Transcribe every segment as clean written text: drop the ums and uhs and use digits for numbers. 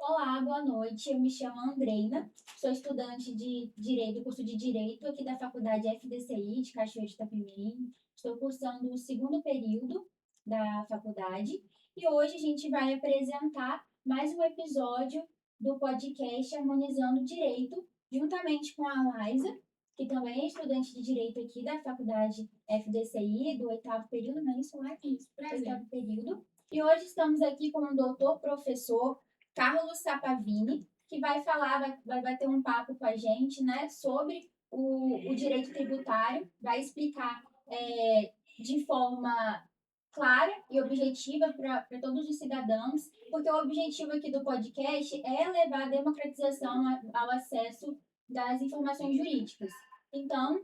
Olá, boa noite. Eu me chamo Andreina, sou estudante de Direito, do curso de Direito aqui da Faculdade FDCI de Cachoeiro de Itapemirim. Estou cursando o segundo período da faculdade e hoje a gente vai apresentar mais um episódio do podcast Harmonizando Direito, juntamente com a Laisa, que também é estudante de Direito aqui da Faculdade FDCI, do oitavo período, não é isso, Laisa? Isso, oitavo período. E hoje estamos aqui com o doutor professor Carlos Sapavini, que vai falar, vai bater um papo com a gente, né, sobre o direito tributário, vai explicar de forma clara e objetiva para todos os cidadãos, porque o objetivo aqui do podcast é levar a democratização ao acesso das informações jurídicas. Então,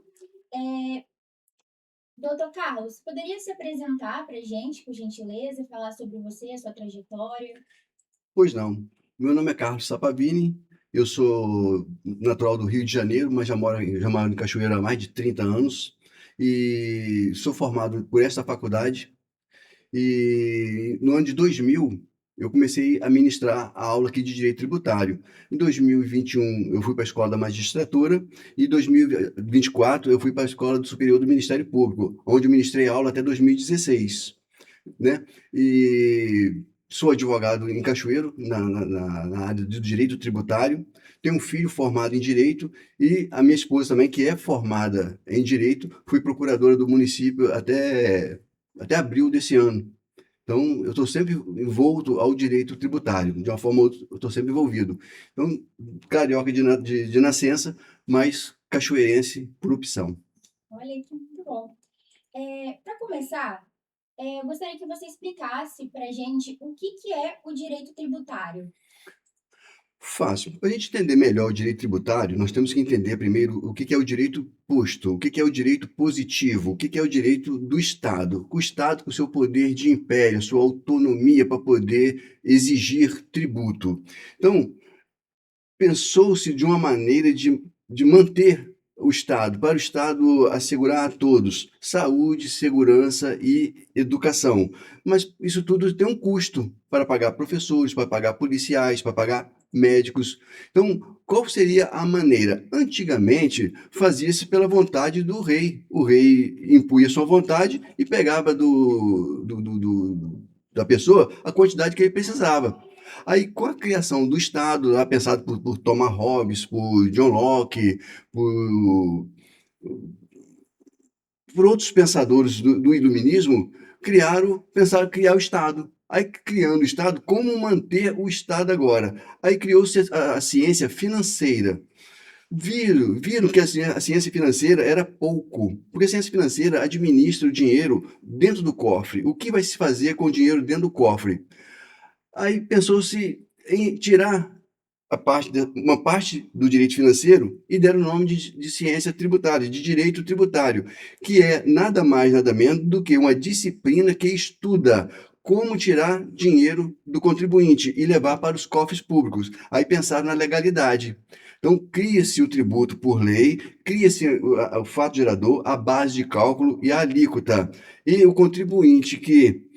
doutor Carlos, poderia se apresentar para a gente, por gentileza, falar sobre você, a sua trajetória? Pois não. Meu nome é Carlos Sapavini, eu sou natural do Rio de Janeiro, mas já moro em Cachoeira há mais de 30 anos e sou formado por esta faculdade. E no ano de 2000, eu comecei a ministrar a aula aqui de Direito Tributário. Em 2021, eu fui para a Escola da Magistratura e em 2024, eu fui para a Escola do Superior do Ministério Público, onde eu ministrei aula até 2016, né? E sou advogado em Cachoeiro, na área do direito tributário. Tenho um filho formado em direito e a minha esposa também, que é formada em direito, fui procuradora do município até abril desse ano. Então, eu estou sempre envolto ao direito tributário, de uma forma ou outra, eu estou sempre envolvido. Então, carioca de nascença, mas cachoeirense por opção. Olha que muito bom. Para começar, eu gostaria que você explicasse para a gente o que é o direito tributário. Fácil. Para a gente entender melhor o direito tributário, nós temos que entender primeiro o que é o direito posto, o que é o direito positivo, o que é o direito do Estado. O Estado com o seu poder de império, sua autonomia para poder exigir tributo. Então, pensou-se de uma maneira de manter o Estado, para o Estado assegurar a todos saúde, segurança e educação. Mas isso tudo tem um custo para pagar professores, para pagar policiais, para pagar médicos. Então, qual seria a maneira? Antigamente, fazia-se pela vontade do rei. O rei impunha sua vontade e pegava da pessoa a quantidade que ele precisava. Aí, com a criação do Estado, lá pensado por Thomas Hobbes, por John Locke, por, por outros pensadores do iluminismo, pensaram em criar o Estado. Aí, criando o Estado, como manter o Estado agora? Aí criou-se a ciência financeira. Viram que a ciência financeira era pouco, porque a ciência financeira administra o dinheiro dentro do cofre. O que vai se fazer com o dinheiro dentro do cofre? Aí pensou-se em tirar uma parte do direito financeiro e deram o nome de ciência tributária, de direito tributário, que é nada mais, nada menos do que uma disciplina que estuda como tirar dinheiro do contribuinte e levar para os cofres públicos. Aí pensaram na legalidade. Então, cria-se o tributo por lei, cria-se o fato gerador, a base de cálculo e a alíquota. E o contribuinte que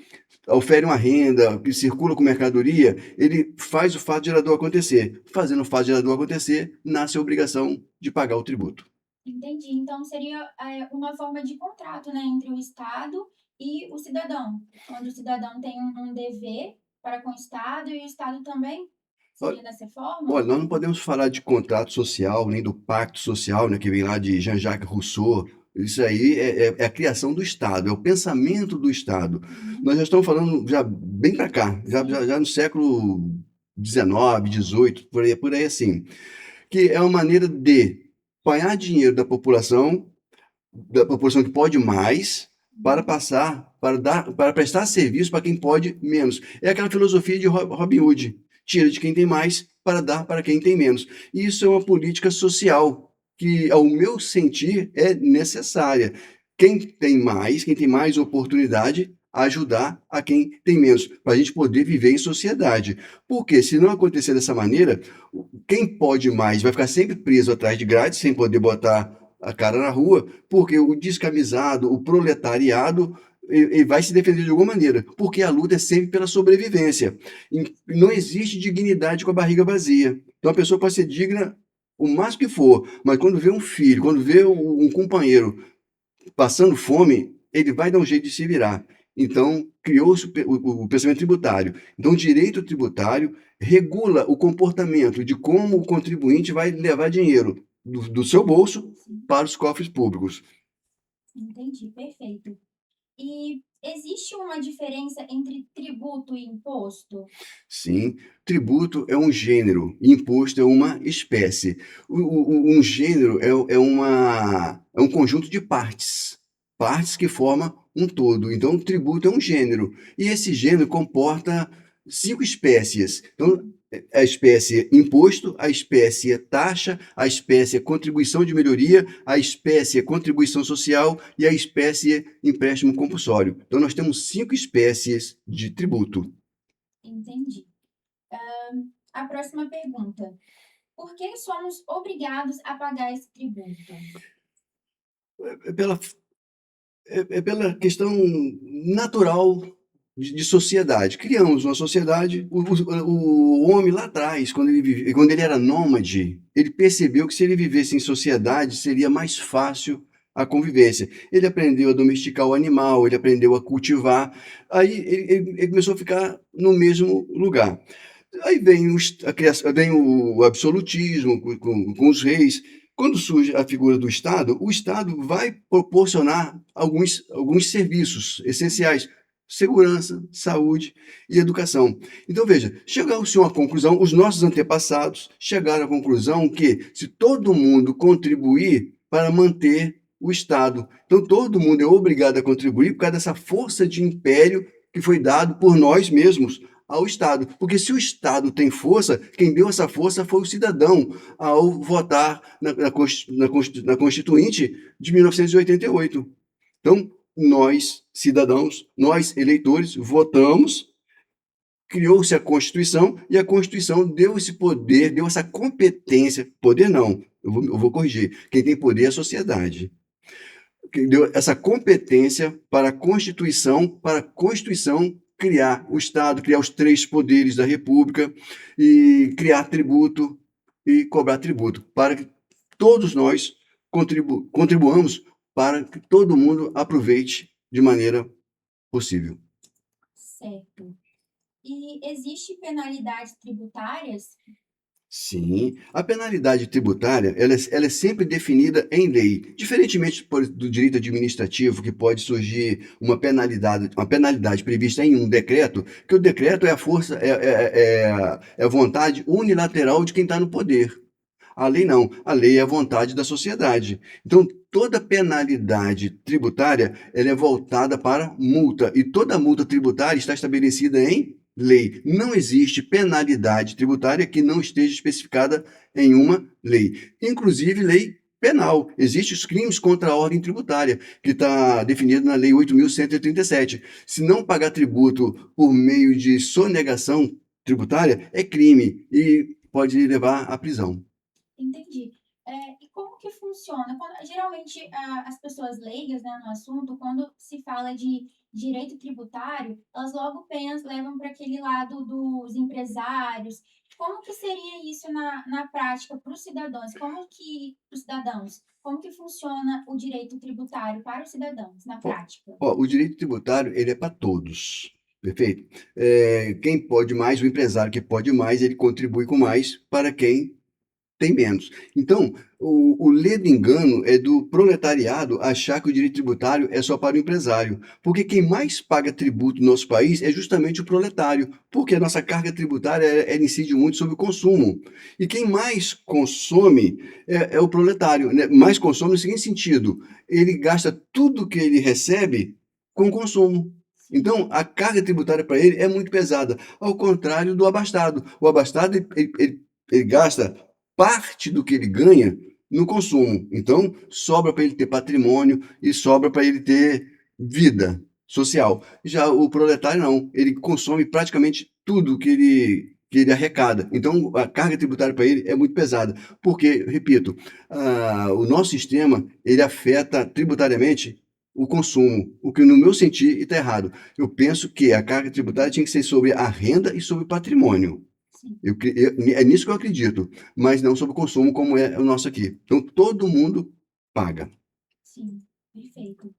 ofere uma renda, que circula com mercadoria, ele faz o fato gerador acontecer. Fazendo o fato gerador acontecer, nasce a obrigação de pagar o tributo. Entendi. Então, seria uma forma de contrato, né, entre o Estado e o cidadão, onde o cidadão tem um dever para com o Estado e o Estado também? Seria dessa forma? Olha, nós não podemos falar de contrato social, nem do pacto social, né, que vem lá de Jean-Jacques Rousseau. Isso aí é a criação do Estado, é o pensamento do Estado. Nós já estamos falando já bem para cá, já no século XIX, XVIII, por aí assim, que é uma maneira de apanhar dinheiro da população que pode mais, para prestar serviço para quem pode menos. É aquela filosofia de Robin Hood, tira de quem tem mais para dar para quem tem menos. E isso é uma política social que, ao meu sentir, é necessária. Quem tem mais oportunidade, ajudar a quem tem menos, para a gente poder viver em sociedade. Porque se não acontecer dessa maneira, quem pode mais vai ficar sempre preso atrás de grade, sem poder botar a cara na rua, porque o descamisado, o proletariado, ele vai se defender de alguma maneira, porque a luta é sempre pela sobrevivência. Não existe dignidade com a barriga vazia. Então a pessoa pode ser digna o máximo que for, mas quando vê um filho, quando vê um companheiro passando fome, ele vai dar um jeito de se virar. Então, criou-se o pensamento tributário. Então, o direito tributário regula o comportamento de como o contribuinte vai levar dinheiro do seu bolso Sim, para os cofres públicos. entendi, perfeito. E existe uma diferença entre tributo e imposto? Sim, tributo é um gênero, imposto é uma espécie. Um gênero é um conjunto de partes, partes que formam um todo. Então, o tributo é um gênero, e esse gênero comporta cinco espécies. Então, a espécie imposto, a espécie taxa, a espécie contribuição de melhoria, a espécie contribuição social e a espécie empréstimo compulsório. Então, nós temos cinco espécies de tributo. Entendi. A próxima pergunta: por que somos obrigados a pagar esse tributo? É pela, é pela questão natural de sociedade. Criamos uma sociedade. O homem lá atrás, quando ele era nômade, ele percebeu que se ele vivesse em sociedade seria mais fácil a convivência. Ele aprendeu a domesticar o animal, ele aprendeu a cultivar. Aí ele começou a ficar no mesmo lugar. Aí vem, vem o absolutismo com os reis. Quando surge a figura do Estado, o Estado vai proporcionar alguns serviços essenciais: segurança, saúde e educação. Então, veja, chegou-se a uma conclusão, os nossos antepassados chegaram à conclusão que se todo mundo contribuir para manter o Estado, então todo mundo é obrigado a contribuir por causa dessa força de império que foi dado por nós mesmos ao Estado. Porque se o Estado tem força, quem deu essa força foi o cidadão ao votar na Constituinte de 1988. Então, nós, cidadãos, nós, eleitores, votamos, criou-se a Constituição e a Constituição deu esse poder, deu essa competência. Poder não, eu vou corrigir. Quem tem poder é a sociedade. Que deu essa competência para a Constituição criar o Estado, criar os três poderes da República e criar tributo e cobrar tributo, para que todos nós contribuamos para que todo mundo aproveite de maneira possível. Certo. E existe penalidades tributárias? Sim, a penalidade tributária ela é sempre definida em lei, diferentemente do direito administrativo, que pode surgir uma penalidade prevista em um decreto, que o decreto é a força, é a vontade unilateral de quem está no poder. A lei não, a lei é a vontade da sociedade. Então, toda penalidade tributária ela é voltada para multa, e toda multa tributária está estabelecida em lei. Não existe penalidade tributária que não esteja especificada em uma lei, inclusive lei penal. Existem os crimes contra a ordem tributária, que está definido na Lei 8.137. Se não pagar tributo por meio de sonegação tributária, é crime e pode levar à prisão. Entendi. E como que funciona? Geralmente, as pessoas leigas, né, no assunto, quando se fala de direito tributário, elas logo levam para aquele lado dos empresários. Como que seria isso na prática para os cidadãos? Como que funciona o direito tributário para os cidadãos na Ó, prática? o direito tributário, ele é para todos, perfeito? Quem pode mais, o empresário que pode mais, ele contribui com mais para quem tem menos. Então, o ledo engano é do proletariado achar que o direito tributário é só para o empresário, porque quem mais paga tributo no nosso país é justamente o proletário, porque a nossa carga tributária ela incide muito sobre o consumo. E quem mais consome é o proletário, né? Mais consome no seguinte sentido: ele gasta tudo que ele recebe com consumo. Sim, Então, a carga tributária para ele é muito pesada, ao contrário do abastado. O abastado, ele gasta parte do que ele ganha no consumo. Então, sobra para ele ter patrimônio e sobra para ele ter vida social. Já o proletário não, ele consome praticamente tudo que ele arrecada. Então, a carga tributária para ele é muito pesada. Porque, repito, o nosso sistema ele afeta tributariamente o consumo, o que no meu sentir está errado. Eu penso que a carga tributária tinha que ser sobre a renda e sobre o patrimônio. Sim, É nisso que eu acredito, mas não sobre o consumo como é o nosso aqui. Então todo mundo paga. sim, perfeito.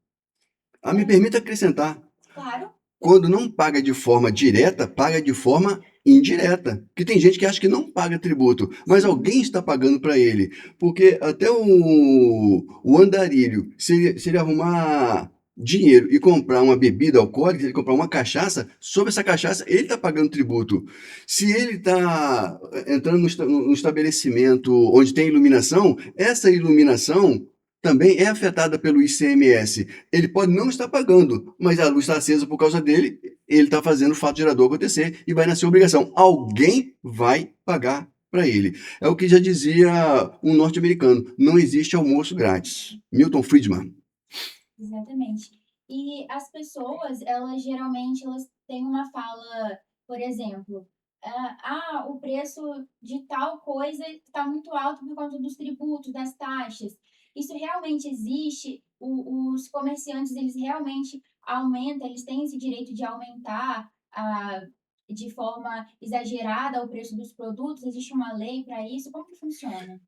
Me É, permita acrescentar, claro, quando não paga de forma direta, paga de forma indireta. Porque tem gente que acha que não paga tributo, mas sim, alguém está pagando para ele. Porque até o andarilho, se ele arrumar dinheiro e comprar uma bebida alcoólica, se ele comprar uma cachaça, sobre essa cachaça ele está pagando tributo. Se ele está entrando no estabelecimento onde tem iluminação, essa iluminação também é afetada pelo ICMS. Ele pode não estar pagando, mas a luz está acesa por causa dele, ele está fazendo o fato gerador acontecer e vai nascer obrigação. Alguém vai pagar para ele. É o que já dizia um norte-americano: não existe almoço grátis. Milton Friedman. exatamente. E as pessoas, elas geralmente elas têm uma fala, por exemplo, o preço de tal coisa está muito alto por conta dos tributos, das taxas. Isso realmente existe? Os comerciantes, eles realmente aumentam, eles têm esse direito de aumentar de forma exagerada o preço dos produtos? Existe uma lei para isso? Como que funciona?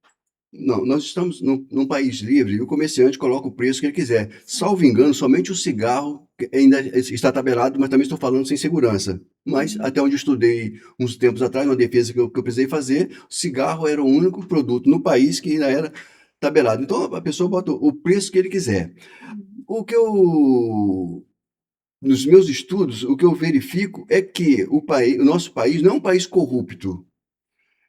Não, nós estamos num país livre e o comerciante coloca o preço que ele quiser. Sim. Salvo engano, somente o cigarro que ainda está tabelado, mas também estou falando sem segurança. Mas Uhum. até onde eu estudei uns tempos atrás, uma defesa que eu precisei fazer, o cigarro era o único produto no país que ainda era tabelado. Então a pessoa bota o preço que ele quiser. Uhum. O que eu, nos meus estudos, o que eu verifico é que o nosso país não é um país corrupto,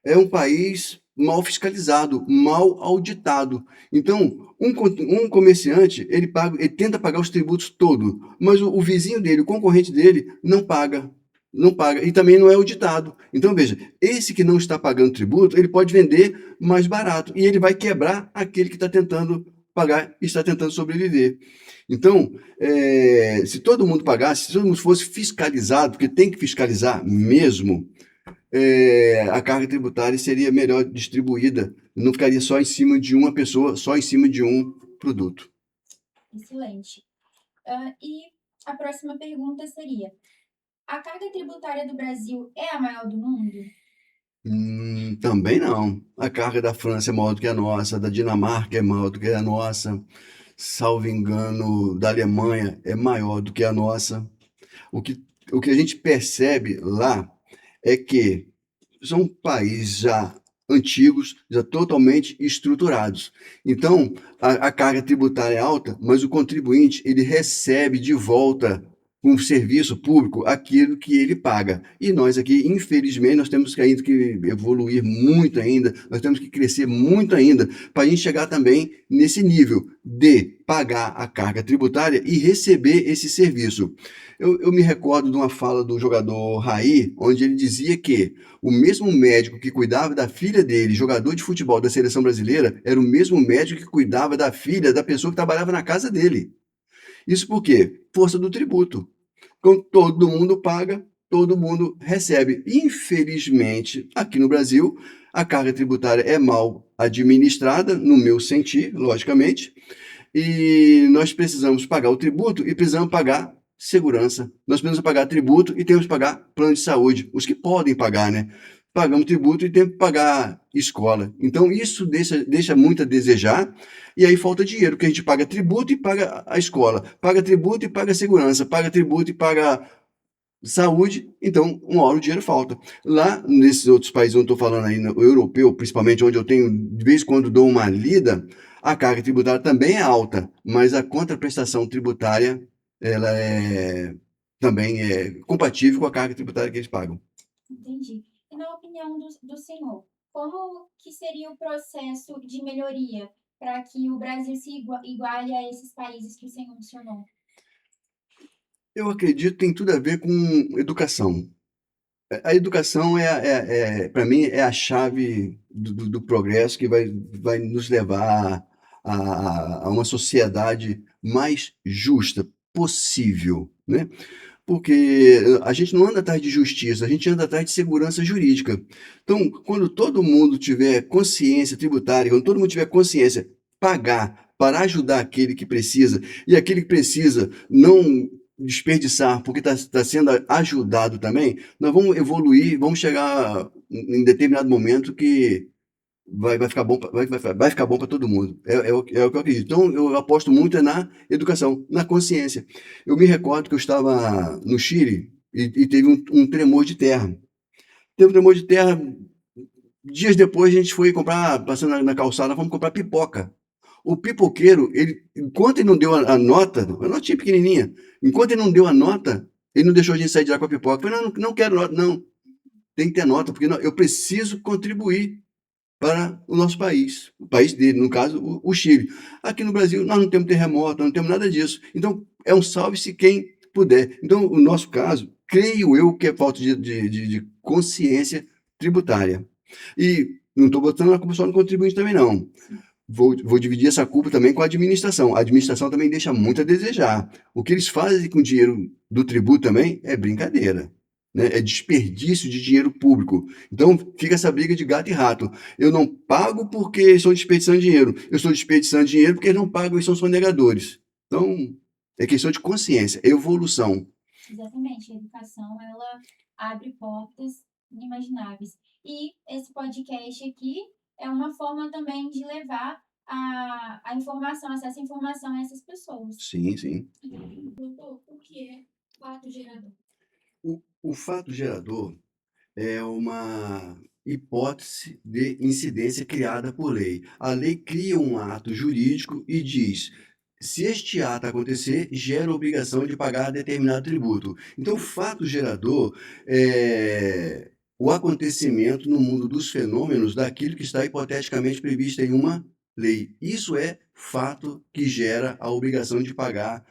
é um país mal fiscalizado, mal auditado. Então, um comerciante, ele tenta pagar os tributos todos, mas o vizinho dele, o concorrente dele, não paga. Não paga e também não é auditado. Então, veja, esse que não está pagando tributo, ele pode vender mais barato e ele vai quebrar aquele que está tentando pagar e está tentando sobreviver. Então, se todo mundo pagasse, se todo mundo fosse fiscalizado, porque tem que fiscalizar mesmo, a carga tributária seria melhor distribuída, não ficaria só em cima de uma pessoa, só em cima de um produto. Excelente. E a próxima pergunta seria: a carga tributária do Brasil é a maior do mundo? Também não. A carga da França é maior do que a nossa, da Dinamarca é maior do que a nossa, salvo engano, da Alemanha é maior do que a nossa. O que, o que a gente percebe lá é que são países já antigos, já totalmente estruturados. Então, a carga tributária é alta, mas o contribuinte ele recebe de volta com o serviço público aquilo que ele paga. E nós aqui, infelizmente, nós temos que ainda que evoluir muito ainda, nós temos que crescer muito ainda para a gente chegar também nesse nível de pagar a carga tributária e receber esse serviço. Eu me recordo de uma fala do jogador Raí, onde ele dizia que o mesmo médico que cuidava da filha dele, jogador de futebol da seleção brasileira, era o mesmo médico que cuidava da filha da pessoa que trabalhava na casa dele. Isso por quê? Força do tributo. Então, todo mundo paga, todo mundo recebe. Infelizmente, aqui no Brasil, a carga tributária é mal administrada, no meu sentir, logicamente, e nós precisamos pagar o tributo e precisamos pagar segurança. Nós precisamos pagar tributo e temos que pagar plano de saúde, os que podem pagar, né? Pagamos tributo e temos que pagar escola. Então, isso deixa muito a desejar, e aí falta dinheiro, porque a gente paga tributo e paga a escola, paga tributo e paga segurança, paga tributo e paga saúde, então uma hora o dinheiro falta. Lá nesses outros países, eu estou falando aí, no europeu, principalmente, onde eu tenho, de vez em quando dou uma lida, a carga tributária também é alta, mas a contraprestação tributária, ela também é compatível com a carga tributária que eles pagam. Entendi. E na opinião do senhor, como que seria o processo de melhoria para que o Brasil se iguale a esses países que o senhor mencionou? Eu acredito que tem tudo a ver com educação. A educação para mim, é a chave do progresso que vai nos levar a uma sociedade mais justa possível, né? Porque a gente não anda atrás de justiça, a gente anda atrás de segurança jurídica. Então, quando todo mundo tiver consciência tributária, quando todo mundo tiver consciência, pagar para ajudar aquele que precisa, e aquele que precisa não desperdiçar, porque está sendo ajudado também, nós vamos evoluir, vamos chegar em determinado momento que vai ficar bom, vai ficar bom para todo mundo. É o que eu acredito. Então, eu aposto muito na educação, na consciência. Eu me recordo que eu estava no Chile e teve um tremor de terra. Teve um tremor de terra. Dias depois, a gente foi comprar, passando na calçada, fomos comprar pipoca. O pipoqueiro, enquanto ele não deu a nota, a notinha pequenininha, enquanto ele não deu a nota, ele não deixou a gente sair de lá com a pipoca. Eu falei, não, não quero nota, não. Tem que ter nota, porque eu preciso contribuir para o nosso país, o país dele, no caso, o Chile. Aqui no Brasil, nós não temos terremoto, nós não temos nada disso. Então, é um salve-se quem puder. Então, o nosso caso, creio eu que é falta de consciência tributária. E não estou botando a culpa só no contribuinte também, não. Vou dividir essa culpa também com a administração. A administração também deixa muito a desejar. O que eles fazem com o dinheiro do tributo também é brincadeira. Né? É desperdício de dinheiro público. Então fica essa briga de gato e rato. Eu não pago porque estão desperdiçando dinheiro. Eu estou desperdiçando dinheiro porque eles não pagam e são sonegadores. Então é questão de consciência, é evolução. Exatamente, a educação, ela abre portas inimagináveis. E esse podcast aqui é uma forma também de levar a informação, acesso à informação a essas pessoas. Sim, sim. Doutor, o que é fato gerador? O fato gerador é uma hipótese de incidência criada por lei. A lei cria um ato jurídico e diz: se este ato acontecer, gera obrigação de pagar determinado tributo. Então, o fato gerador é o acontecimento no mundo dos fenômenos daquilo que está hipoteticamente previsto em uma lei. Isso é fato que gera a obrigação de pagar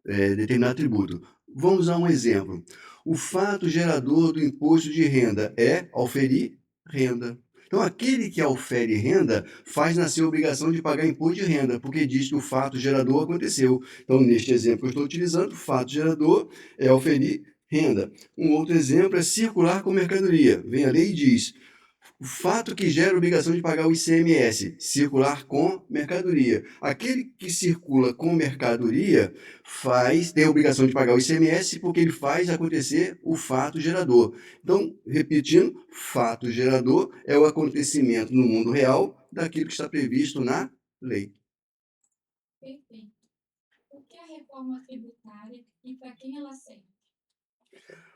determinado tributo. Vamos a um exemplo. O fato gerador do imposto de renda é auferir renda. Então, aquele que aufere renda faz nascer a obrigação de pagar imposto de renda, porque diz que o fato gerador aconteceu. Então, neste exemplo que eu estou utilizando, o fato gerador é auferir renda. Um outro exemplo é circular com mercadoria. Vem a lei e diz: o fato que gera obrigação de pagar o ICMS, circular com mercadoria. Aquele que circula com mercadoria tem a obrigação de pagar o ICMS porque ele faz acontecer o fato gerador. Então, repetindo, fato gerador é o acontecimento no mundo real daquilo que está previsto na lei. Perfeito. O que é a reforma tributária e para quem ela serve?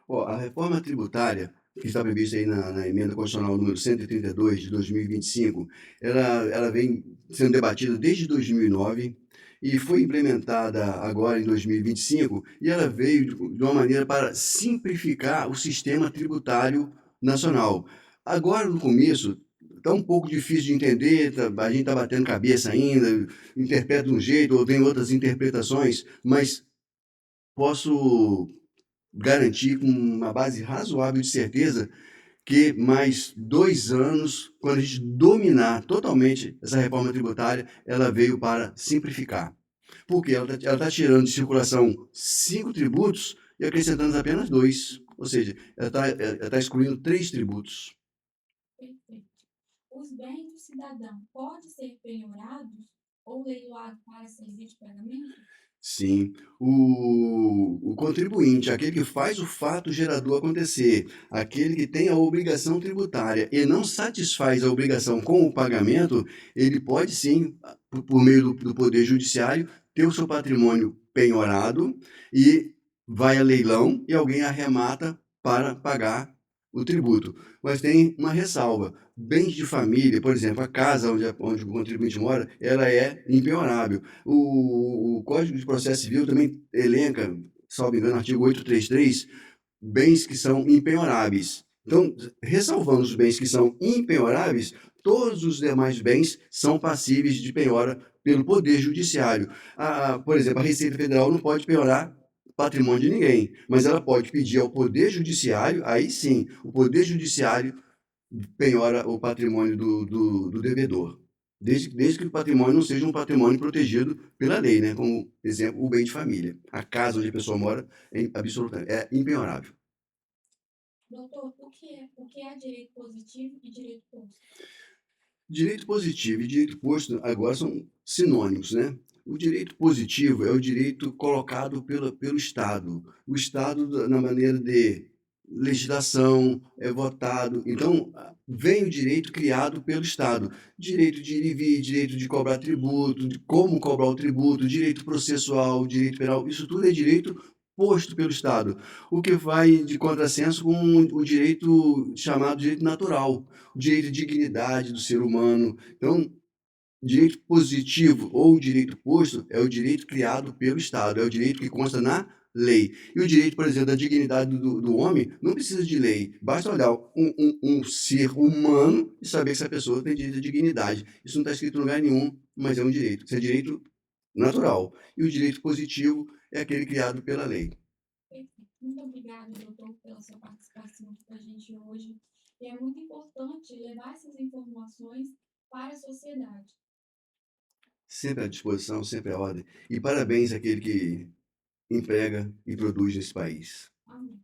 A reforma tributária, que está prevista aí na emenda constitucional número 132 de 2025, ela vem sendo debatida desde 2009 e foi implementada agora em 2025, e ela veio de uma maneira para simplificar o sistema tributário nacional. Agora, no começo, está um pouco difícil de entender, a gente está batendo cabeça ainda, interpreta de um jeito ou tem outras interpretações, mas posso garantir com uma base razoável de certeza que mais 2 anos, quando a gente dominar totalmente essa reforma tributária, ela veio para simplificar. Porque ela tá tirando de circulação 5 tributos e acrescentando apenas 2. Ou seja, ela tá excluindo 3 tributos. Perfeito. Os bens do cidadão podem ser penhorados ou leiloados para servir de pagamento? Sim, o contribuinte, aquele que faz o fato gerador acontecer, aquele que tem a obrigação tributária e não satisfaz a obrigação com o pagamento, ele pode sim, por meio do Poder Judiciário, ter o seu patrimônio penhorado e vai a leilão e alguém arremata para pagar o tributo. Mas tem uma ressalva: bens de família, por exemplo, a casa onde o contribuinte mora, ela é impenhorável. O Código de Processo Civil também elenca, salvo engano, artigo 833, bens que são impenhoráveis. Então, ressalvando os bens que são impenhoráveis, todos os demais bens são passíveis de penhora pelo Poder Judiciário. Por exemplo, a Receita Federal não pode penhorar patrimônio de ninguém, mas ela pode pedir ao Poder Judiciário, aí sim, o Poder Judiciário penhora o patrimônio do devedor. Desde que o patrimônio não seja um patrimônio protegido pela lei, né? Como, exemplo, o bem de família. A casa onde a pessoa mora é impenhorável. Doutor, o que é direito positivo e direito posto? Direito positivo e direito posto agora são sinônimos, né? O direito positivo é o direito colocado pelo Estado. O Estado, na maneira de legislação, é votado. Então, vem o direito criado pelo Estado. Direito de ir e vir, direito de cobrar tributo, de como cobrar o tributo, direito processual, direito penal, isso tudo é direito posto pelo Estado. O que vai de contrassenso com o direito chamado direito natural, o direito de dignidade do ser humano. Então, direito positivo ou direito posto é o direito criado pelo Estado, é o direito que consta na lei. E o direito, por exemplo, da dignidade do homem não precisa de lei, basta olhar um ser humano e saber que essa pessoa tem direito à dignidade. Isso não está escrito em lugar nenhum, mas é um direito. Isso é direito natural. E o direito positivo é aquele criado pela lei. Perfeito. Muito obrigada, doutor, pela sua participação aqui com a gente hoje. E é muito importante levar essas informações para a sociedade. Sempre à disposição, sempre à ordem. E parabéns àquele que emprega e produz nesse país. Amém.